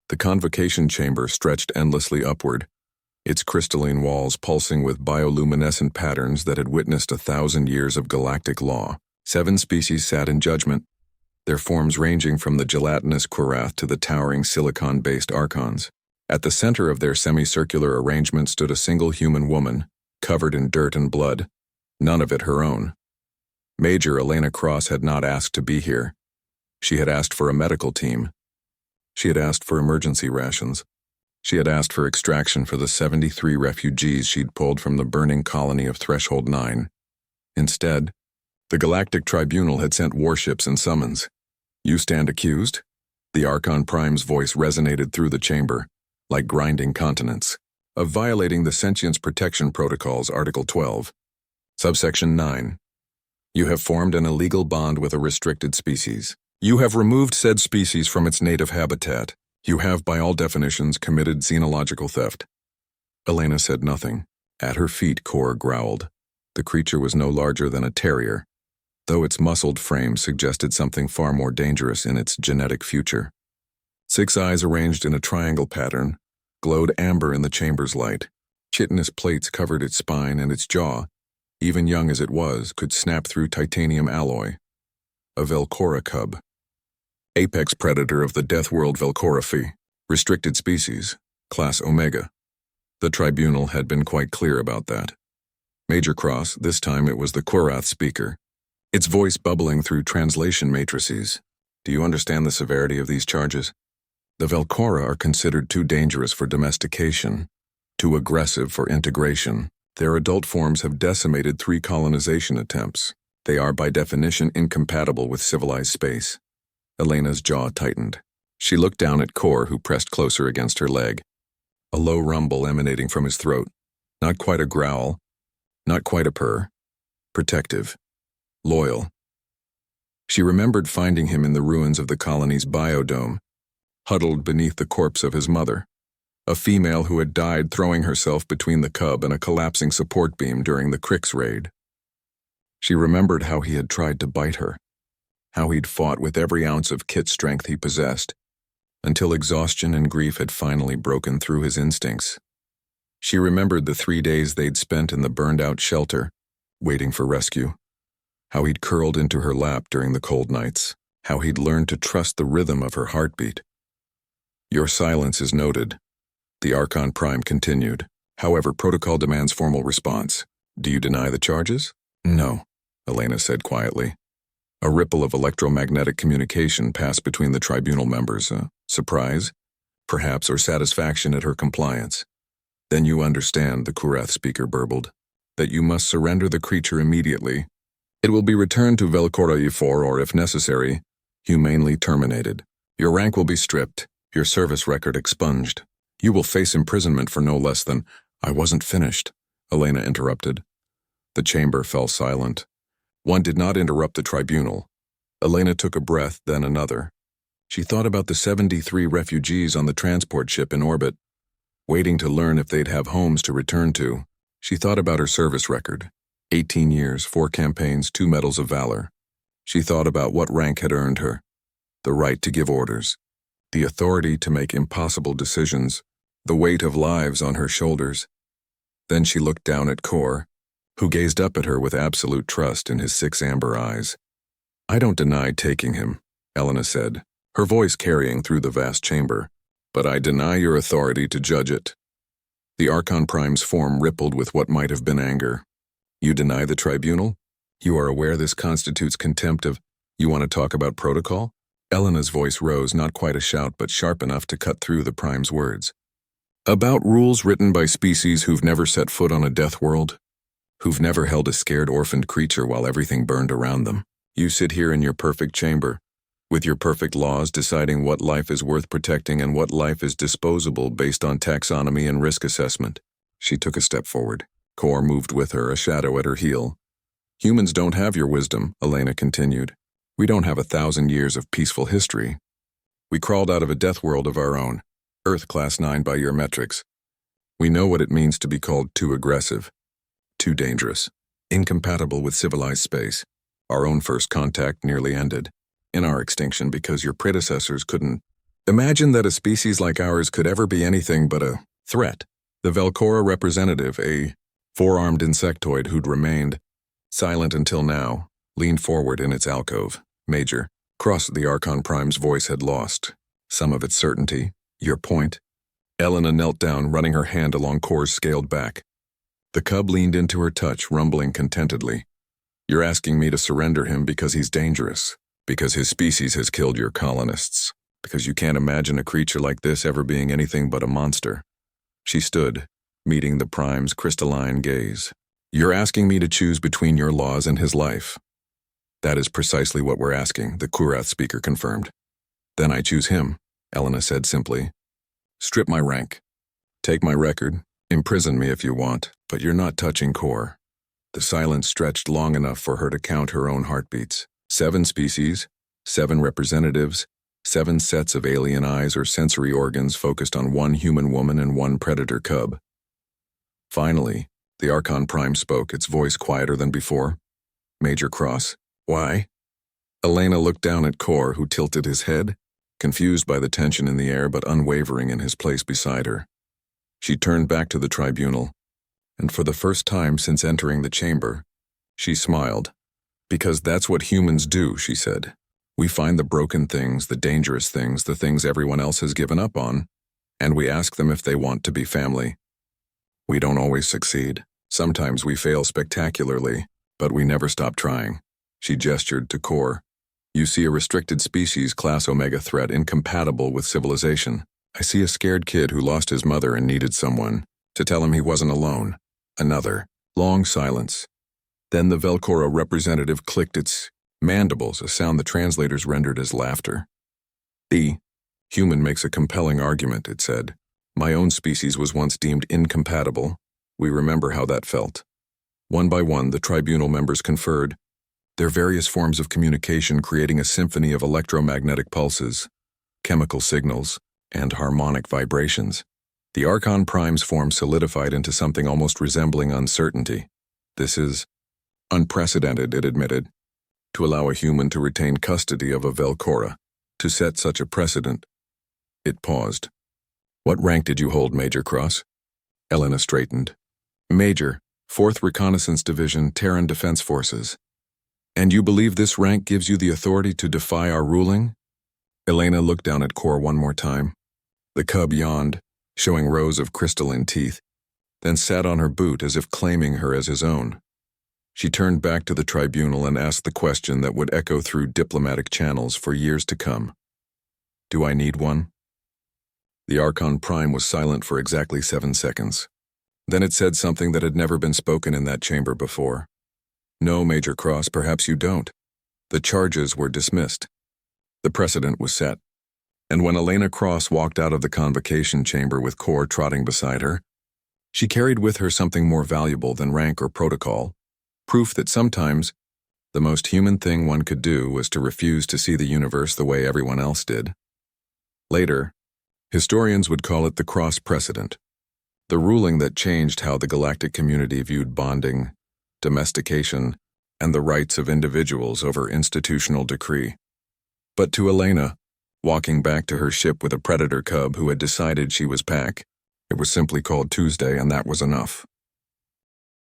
The convocation chamber stretched endlessly upward, its crystalline walls pulsing with bioluminescent patterns that had witnessed 1,000 years of galactic law. 7 species sat in judgment, their forms ranging from the gelatinous Korath to the towering silicon-based Archons. At the center of their semicircular arrangement stood a single human woman, covered in dirt and blood, none of it her own. Major Elena Cross had not asked to be here. She had asked for a medical team. She had asked for emergency rations. She had asked for extraction for the 73 refugees she'd pulled from the burning colony of Threshold 9. Instead, the Galactic Tribunal had sent warships and summons. "You stand accused?" The Archon Prime's voice resonated through the chamber, like grinding consonants, of violating the Sentience Protection Protocol's Article 12. Subsection 9. You have formed an illegal bond with a restricted species. You have removed said species from its native habitat. You have, by all definitions, committed xenological theft. Elena said nothing. At her feet, Kor growled. The creature was no larger than a terrier, though its muscled frame suggested something far more dangerous in its genetic future. 6 eyes arranged in a triangle pattern glowed amber in the chamber's light. Chitinous plates covered its spine, and its jaw, even young as it was, could snap through titanium alloy. A Velora cub. Apex predator of the death world Velora, restricted species, class Omega. The Tribunal had been quite clear about that. Major Cross, this time it was the Korath speaker, its voice bubbling through translation matrices. Do you understand the severity of these charges? The Velora are considered too dangerous for domestication, too aggressive for integration. Their adult forms have decimated 3 colonization attempts. They are by definition incompatible with civilized space. Elena's jaw tightened. She looked down at Kor, who pressed closer against her leg. A low rumble emanating from his throat. Not quite a growl, not quite a purr. Protective. Loyal. She remembered finding him in the ruins of the colony's biodome, huddled beneath the corpse of his mother, a female who had died throwing herself between the cub and a collapsing support beam during the Crix raid. She remembered how he had tried to bite her, how he'd fought with every ounce of kit strength he possessed, until exhaustion and grief had finally broken through his instincts. She remembered the 3 days they'd spent in the burned-out shelter, waiting for rescue, how he'd curled into her lap during the cold nights, how he'd learned to trust the rhythm of her heartbeat. Your silence is noted, the Archon Prime continued. However, protocol demands formal response. Do you deny the charges? No, Elena said quietly. A ripple of electromagnetic communication passed between the Tribunal members. Surprise, perhaps, or satisfaction at her compliance. Then you understand, the Korath speaker burbled, that you must surrender the creature immediately. It will be returned to Velora for, or if necessary, humanely terminated. Your rank will be stripped, your service record expunged. You will face imprisonment for no less than— I wasn't finished, Elena interrupted. The chamber fell silent. One did not interrupt the Tribunal. Elena took a breath, then another. She thought about the 73 refugees on the transport ship in orbit, waiting to learn if they'd have homes to return to. She thought about her service record. 18 years, 4 campaigns, 2 medals of valor. She thought about what rank had earned her. The right to give orders. The authority to make impossible decisions. The weight of lives on her shoulders. Then she looked down at Kor, who gazed up at her with absolute trust in his 6 amber eyes. I don't deny taking him, Elena said, her voice carrying through the vast chamber, but I deny your authority to judge it. The Archon Prime's form rippled with what might have been anger. You deny the Tribunal? You are aware this constitutes contempt of— You want to talk about protocol? Elena's voice rose, not quite a shout, but sharp enough to cut through the Prime's words. About rules written by species who've never set foot on a death world, who've never held a scared orphaned creature while everything burned around them. You sit here in your perfect chamber, with your perfect laws deciding what life is worth protecting and what life is disposable based on taxonomy and risk assessment. She took a step forward. Kor moved with her, a shadow at her heel. Humans don't have your wisdom, Elena continued. We don't have 1,000 years of peaceful history. We crawled out of a death world of our own, Earth Class 9 by your metrics. We know what it means to be called too aggressive, too dangerous, incompatible with civilized space. Our own first contact nearly ended in our extinction because your predecessors couldn't— Imagine that a species like ours could ever be anything but a threat. The Velora representative, a four-armed insectoid who'd remained silent until now, leaned forward in its alcove. Major, Cross, the Archon Prime's voice had lost some of its certainty. Your point? Elena knelt down, running her hand along Kor's scaled back. The cub leaned into her touch, rumbling contentedly. You're asking me to surrender him because he's dangerous, because his species has killed your colonists, because you can't imagine a creature like this ever being anything but a monster. She stood, meeting the Prime's crystalline gaze. You're asking me to choose between your laws and his life. That is precisely what we're asking, the Kurath speaker confirmed. Then I choose him, Elena said simply. Strip my rank. Take my record. Imprison me if you want, but you're not touching Kor. The silence stretched long enough for her to count her own heartbeats. 7 species, 7 representatives, 7 sets of alien eyes or sensory organs focused on 1 human woman and 1 predator cub. Finally, the Archon Prime spoke, its voice quieter than before. Major Cross, why? Elena looked down at Kor, who tilted his head, confused by the tension in the air but unwavering in his place beside her. She turned back to the tribunal, and for the first time since entering the chamber, she smiled. Because that's what humans do, she said. We find the broken things, the dangerous things, the things everyone else has given up on, and we ask them if they want to be family. We don't always succeed. Sometimes we fail spectacularly, but we never stop trying. She gestured to Kor. You see a restricted species class Omega threat incompatible with civilization. I see a scared kid who lost his mother and needed someone to tell him he wasn't alone. Another long silence. Then the Velora representative clicked its mandibles, a sound the translators rendered as laughter. The human makes a compelling argument, it said. My own species was once deemed incompatible. We remember how that felt. One by one, the tribunal members conferred, their various forms of communication creating a symphony of electromagnetic pulses, chemical signals, and harmonic vibrations. The Archon Prime's form solidified into something almost resembling uncertainty. This is unprecedented, it admitted. To allow a human to retain custody of a Velora, to set such a precedent. It paused. What rank did you hold, Major Cross? Elena straightened. Major, 4th Reconnaissance Division, Terran Defense Forces. And you believe this rank gives you the authority to defy our ruling? Elena looked down at Kor one more time. The cub yawned, showing rows of crystalline teeth, then sat on her boot as if claiming her as his own. She turned back to the tribunal and asked the question that would echo through diplomatic channels for years to come. Do I need one? The Archon Prime was silent for exactly 7 seconds. Then it said something that had never been spoken in that chamber before. No, Major Cross, perhaps you don't. The charges were dismissed. The precedent was set. And when Elena Cross walked out of the convocation chamber with Kor trotting beside her, she carried with her something more valuable than rank or protocol, proof that sometimes the most human thing one could do was to refuse to see the universe the way everyone else did. Later, historians would call it the Cross Precedent, the ruling that changed how the galactic community viewed bonding, domestication, and the rights of individuals over institutional decree. But to Elena, walking back to her ship with a predator cub who had decided she was pack, it was simply called Tuesday, and that was enough.